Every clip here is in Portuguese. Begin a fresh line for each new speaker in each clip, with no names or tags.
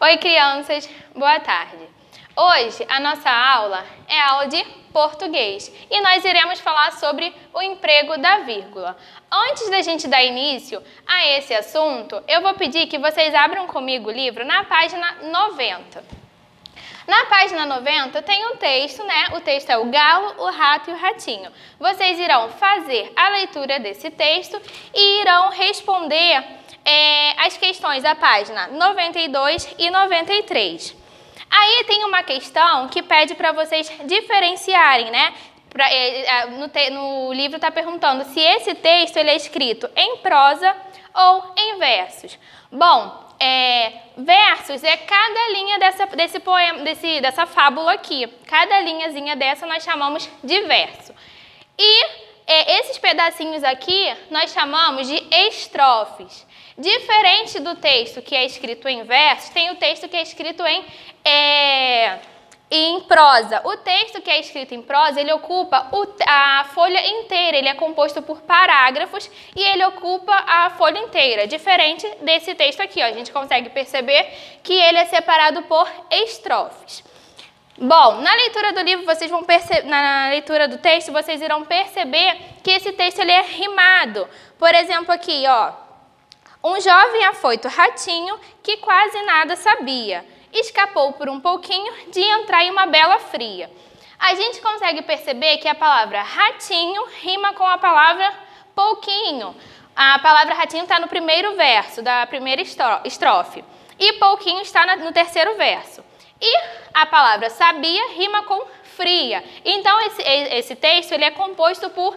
Oi, crianças, boa tarde. Hoje a nossa aula é aula de português e nós iremos falar sobre o emprego da vírgula. Antes da gente dar início a esse assunto, eu vou pedir que vocês abram comigo o livro na página 90. Na página 90 tem um texto, né? O texto é o galo, o rato e o ratinho. Vocês irão fazer a leitura desse texto e irão responder as questões da página 92 e 93. Aí tem uma questão que pede para vocês diferenciarem, né? No livro está perguntando se esse texto ele é escrito em prosa ou em versos. Bom, versos é cada linha desse poema, dessa fábula aqui. Cada linhazinha dessa nós chamamos de verso. E esses pedacinhos aqui nós chamamos de estrofes. Diferente do texto que é escrito em versos, tem o texto que é escrito em prosa. O texto que é escrito em prosa, ele ocupa a folha inteira, ele é composto por parágrafos e ele ocupa a folha inteira. Diferente desse texto aqui, ó, a gente consegue perceber que ele é separado por estrofes. Bom, na leitura do livro, vocês vão perceber, na leitura do texto, vocês irão perceber que esse texto ele é rimado. Por exemplo, aqui, ó. Um jovem afoito ratinho que quase nada sabia, escapou por um pouquinho de entrar em uma bela fria. A gente consegue perceber que a palavra ratinho rima com a palavra pouquinho. A palavra ratinho está no primeiro verso da primeira estrofe e pouquinho está no terceiro verso. E a palavra sabia rima com fria. Então, esse texto ele é composto por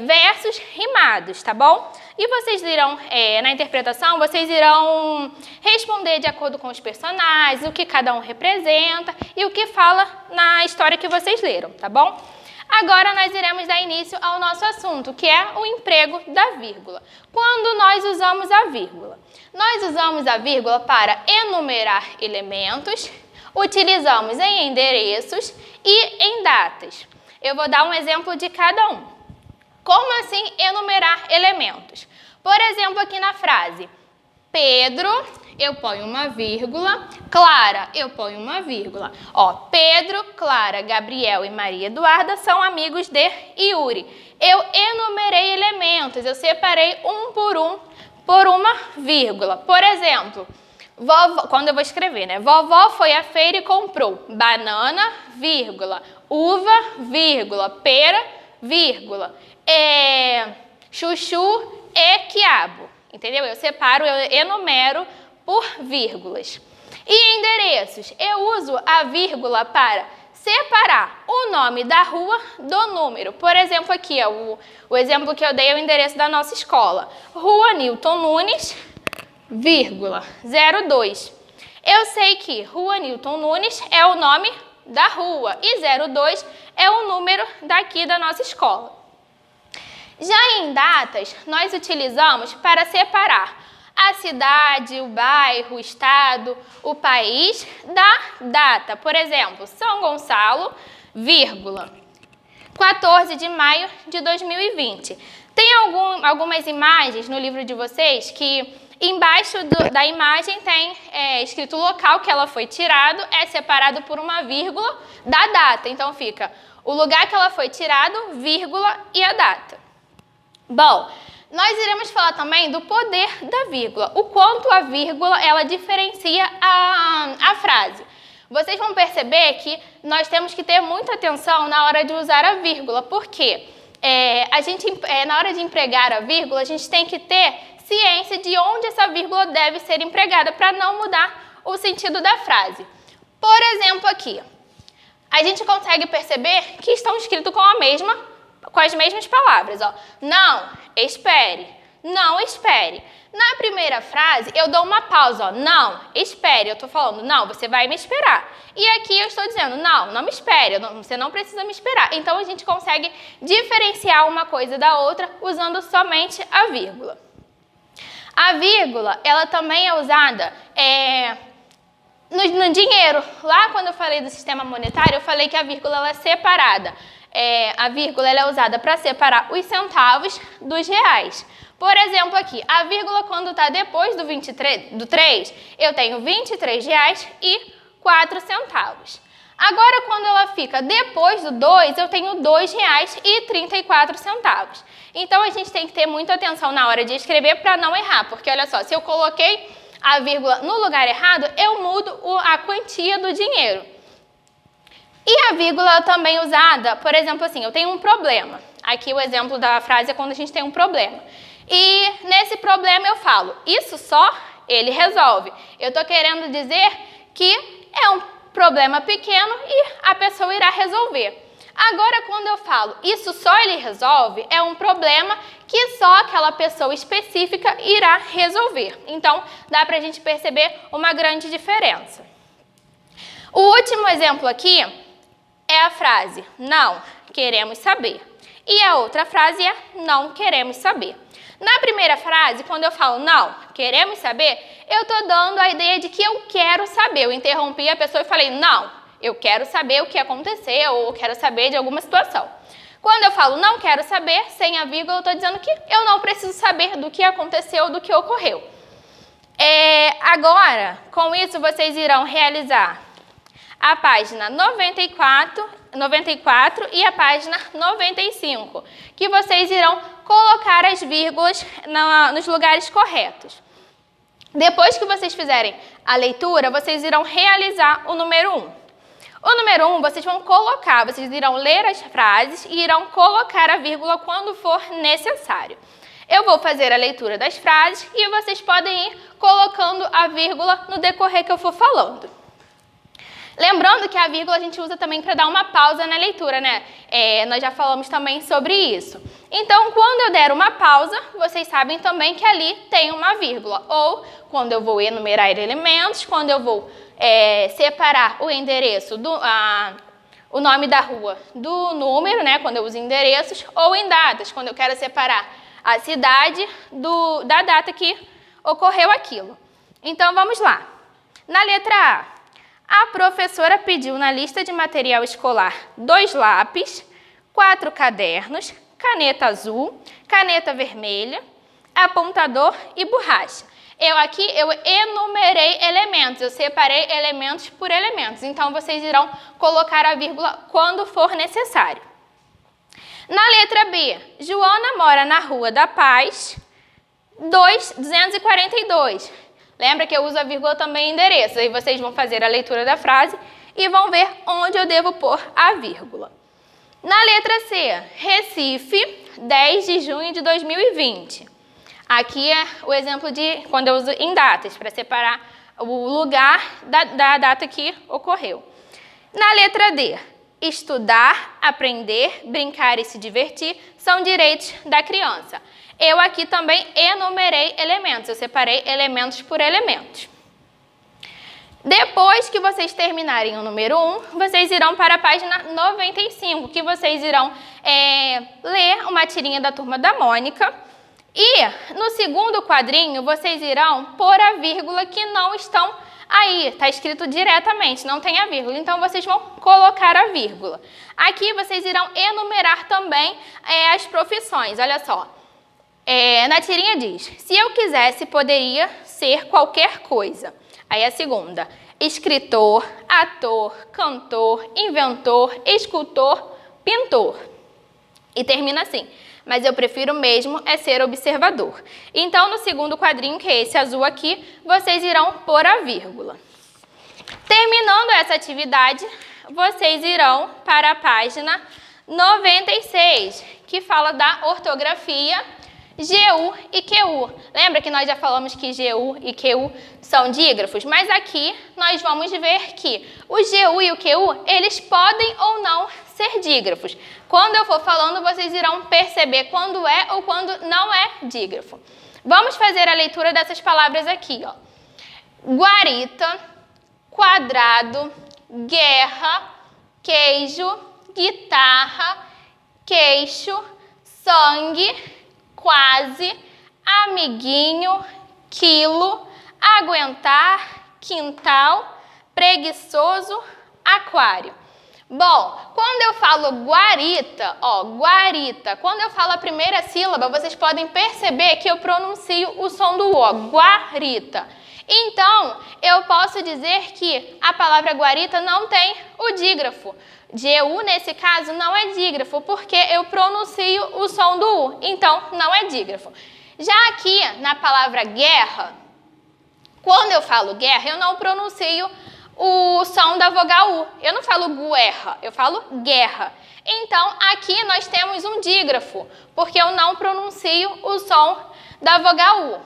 versos rimados, tá bom? E vocês irão, na interpretação, vocês irão responder de acordo com os personagens, o que cada um representa e o que fala na história que vocês leram, tá bom? Agora nós iremos dar início ao nosso assunto, que é o emprego da vírgula. Quando nós usamos a vírgula? Nós usamos a vírgula para enumerar elementos, utilizamos em endereços e em datas. Eu vou dar um exemplo de cada um. Como assim enumerar elementos? Por exemplo, aqui na frase, Pedro, eu ponho uma vírgula, Clara, eu ponho uma vírgula. Ó, Pedro, Clara, Gabriel e Maria Eduarda são amigos de Yuri. Eu enumerei elementos, eu separei um por uma vírgula. Por exemplo, quando eu vou escrever, né? Vovó foi à feira e comprou banana, vírgula, uva, vírgula, pera, vírgula, chuchu e quiabo. Entendeu? Eu separo, eu enumero por vírgulas. E endereços? Eu uso a vírgula para separar o nome da rua do número. Por exemplo, aqui, ó, o exemplo que eu dei é o endereço da nossa escola. Rua Newton Nunes, vírgula, 02. Eu sei que Rua Newton Nunes é o nome da rua e 02 é o número daqui da nossa escola. Já em datas, nós utilizamos para separar a cidade, o bairro, o estado, o país da data. Por exemplo, São Gonçalo, vírgula, 14 de maio de 2020. Tem algumas imagens no livro de vocês que embaixo da imagem tem escrito o local que ela foi tirado, é separado por uma vírgula da data. Então fica o lugar que ela foi tirado, vírgula e a data. Bom, nós iremos falar também do poder da vírgula, o quanto a vírgula ela diferencia a frase. Vocês vão perceber que nós temos que ter muita atenção na hora de usar a vírgula, porque na hora de empregar a vírgula, a gente tem que ter ciência de onde essa vírgula deve ser empregada para não mudar o sentido da frase. Por exemplo, aqui, a gente consegue perceber que estão escritos com as mesmas palavras. Ó. Não, espere. Não, espere. Na primeira frase, eu dou uma pausa. Ó. Não, espere. Eu estou falando, não, você vai me esperar. E aqui eu estou dizendo, não, não me espere. Você não precisa me esperar. Então, a gente consegue diferenciar uma coisa da outra usando somente a vírgula. A vírgula, ela também é usada no dinheiro. Lá, quando eu falei do sistema monetário, eu falei que a vírgula ela é separada. A vírgula ela é usada para separar os centavos dos reais. Por exemplo, aqui, a vírgula quando está depois do 3, eu tenho R$ 23,04. Agora, quando ela fica depois do 2, eu tenho R$ 2,34. Então, a gente tem que ter muita atenção na hora de escrever para não errar, porque olha só, se eu coloquei a vírgula no lugar errado, eu mudo a quantia do dinheiro. E a vírgula também usada, por exemplo, assim, eu tenho um problema. Aqui o exemplo da frase é quando a gente tem um problema. E nesse problema eu falo, isso só ele resolve. Eu estou querendo dizer que é um problema pequeno e a pessoa irá resolver. Agora, quando eu falo, isso só ele resolve, é um problema que só aquela pessoa específica irá resolver. Então, dá para a gente perceber uma grande diferença. O último exemplo aqui é a frase, não queremos saber. E a outra frase é, não queremos saber. Na primeira frase, quando eu falo não, queremos saber, eu estou dando a ideia de que eu quero saber. Eu interrompi a pessoa e falei, não, eu quero saber o que aconteceu ou eu quero saber de alguma situação. Quando eu falo não quero saber, sem a vírgula, eu estou dizendo que eu não preciso saber do que aconteceu, do que ocorreu. Agora, com isso, vocês irão realizar a página 94 e a página 95, que vocês irão colocar as vírgulas nos lugares corretos. Depois que vocês fizerem a leitura, vocês irão realizar o número 1. O número 1, vocês vão colocar, vocês irão ler as frases e irão colocar a vírgula quando for necessário. Eu vou fazer a leitura das frases e vocês podem ir colocando a vírgula no decorrer que eu for falando. Lembrando que a vírgula a gente usa também para dar uma pausa na leitura, né? Nós já falamos também sobre isso. Então, quando eu der uma pausa, vocês sabem também que ali tem uma vírgula. Ou quando eu vou enumerar elementos, quando eu vou separar o endereço, o nome da rua do número, né? Quando eu uso endereços, ou em datas, quando eu quero separar a cidade da data que ocorreu aquilo. Então, vamos lá. Na letra A professora pediu na lista de material escolar 2 lápis, 4 cadernos, caneta azul, caneta vermelha, apontador e borracha. Eu enumerei elementos, eu separei elementos por elementos. Então, vocês irão colocar a vírgula quando for necessário. Na letra B, Joana mora na Rua da Paz, 242. Lembra que eu uso a vírgula também em endereço. Aí vocês vão fazer a leitura da frase e vão ver onde eu devo pôr a vírgula. Na letra C, Recife, 10 de junho de 2020. Aqui é o exemplo de quando eu uso em datas, para separar o lugar da data que ocorreu. Na letra D, estudar, aprender, brincar e se divertir são direitos da criança. Eu aqui também enumerei elementos, eu separei elementos por elementos. Depois que vocês terminarem o número 1, vocês irão para a página 95, que vocês irão ler uma tirinha da Turma da Mônica. E no segundo quadrinho, vocês irão pôr a vírgula que não estão aí, está escrito diretamente, não tem a vírgula, então vocês vão colocar a vírgula. Aqui vocês irão enumerar também as profissões, olha só. Na tirinha diz, se eu quisesse, poderia ser qualquer coisa. Aí a segunda, escritor, ator, cantor, inventor, escultor, pintor. E termina assim, mas eu prefiro mesmo ser observador. Então, no segundo quadrinho, que é esse azul aqui, vocês irão pôr a vírgula. Terminando essa atividade, vocês irão para a página 96, que fala da ortografia GU e QU. Lembra que nós já falamos que GU e QU são dígrafos? Mas aqui nós vamos ver que o GU e o QU, eles podem ou não ser dígrafos. Quando eu for falando, vocês irão perceber quando é ou quando não é dígrafo. Vamos fazer a leitura dessas palavras aqui, ó. Guarita, quadrado, guerra, queijo, guitarra, queixo, sangue, quase, amiguinho, quilo, aguentar, quintal, preguiçoso, aquário. Bom, quando eu falo guarita, ó, guarita, quando eu falo a primeira sílaba, vocês podem perceber que eu pronuncio o som do O, guarita. Então, eu posso dizer que a palavra guarita não tem o dígrafo. GU, nesse caso, não é dígrafo, porque eu pronuncio o som do U, então não é dígrafo. Já aqui, na palavra guerra, quando eu falo guerra, eu não pronuncio o som da vogal U. Eu não falo guerra, eu falo guerra. Então, aqui nós temos um dígrafo, porque eu não pronuncio o som da vogal U.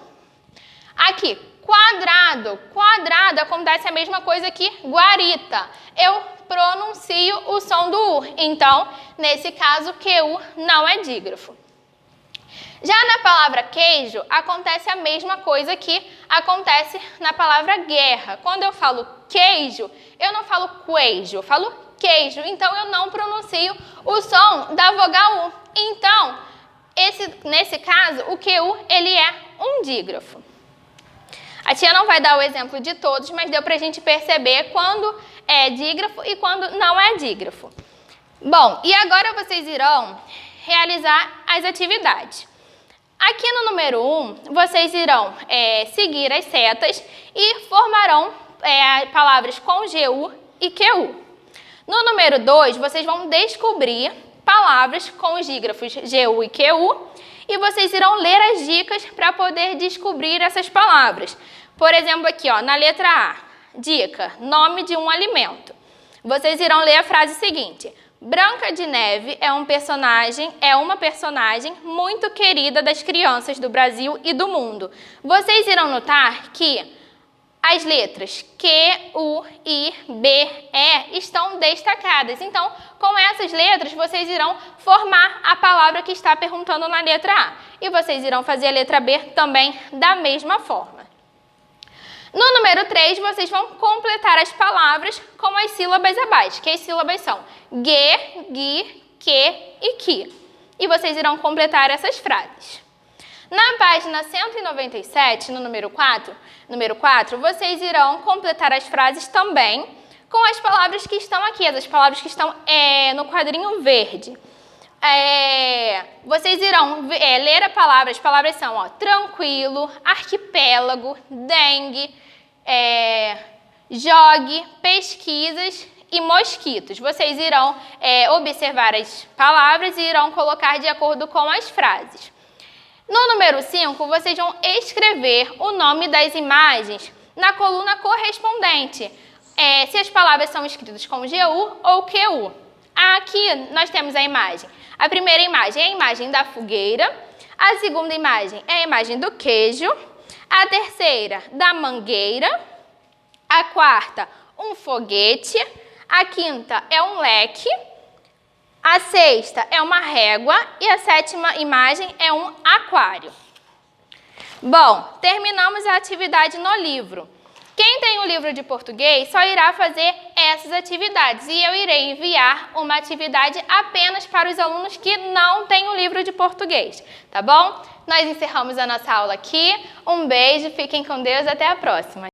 Aqui, quadrado. Quadrado acontece a mesma coisa que guarita. Eu pronuncio o som do U. Então, nesse caso, QU não é dígrafo. Já na palavra queijo, acontece a mesma coisa que acontece na palavra guerra. Quando eu falo queijo, eu não falo queijo, eu falo queijo. Então, eu não pronuncio o som da vogal U. Então, nesse caso, o QU ele é um dígrafo. A tia não vai dar o exemplo de todos, mas deu para a gente perceber quando é dígrafo e quando não é dígrafo. Bom, e agora vocês irão realizar as atividades. Aqui no número 1, vocês irão seguir as setas e formarão palavras com GU e QU. No número 2, vocês vão descobrir palavras com os dígrafos GU e QU e vocês irão ler as dicas para poder descobrir essas palavras. Por exemplo, aqui, ó, na letra A, dica, nome de um alimento. Vocês irão ler a frase seguinte: Branca de Neve é uma personagem muito querida das crianças do Brasil e do mundo. Vocês irão notar que as letras Q, U, I, B, E estão destacadas. Então, com essas letras, vocês irão formar a palavra que está perguntando na letra A. E vocês irão fazer a letra B também da mesma forma. No número 3, vocês vão completar as palavras com as sílabas abaixo, que as sílabas são G, Gui, Que e Ki. E vocês irão completar essas frases. Na página 197, no número 4, vocês irão completar as frases também com as palavras que estão aqui, as palavras que estão no quadrinho verde. Vocês irão ler as palavras são ó, tranquilo, arquipélago, dengue, jogue, pesquisas e mosquitos. Vocês irão observar as palavras e irão colocar de acordo com as frases. No número 5, vocês vão escrever o nome das imagens na coluna correspondente, se as palavras são escritas com GU ou QU. Aqui nós temos a imagem. A primeira imagem é a imagem da fogueira, a segunda imagem é a imagem do queijo, a terceira da mangueira, a quarta um foguete, a quinta é um leque, a sexta é uma régua e a sétima imagem é um aquário. Bom, terminamos a atividade no livro. Quem tem o livro de português só irá fazer essas atividades e eu irei enviar uma atividade apenas para os alunos que não têm o livro de português, tá bom? Nós encerramos a nossa aula aqui. Um beijo, fiquem com Deus, até a próxima.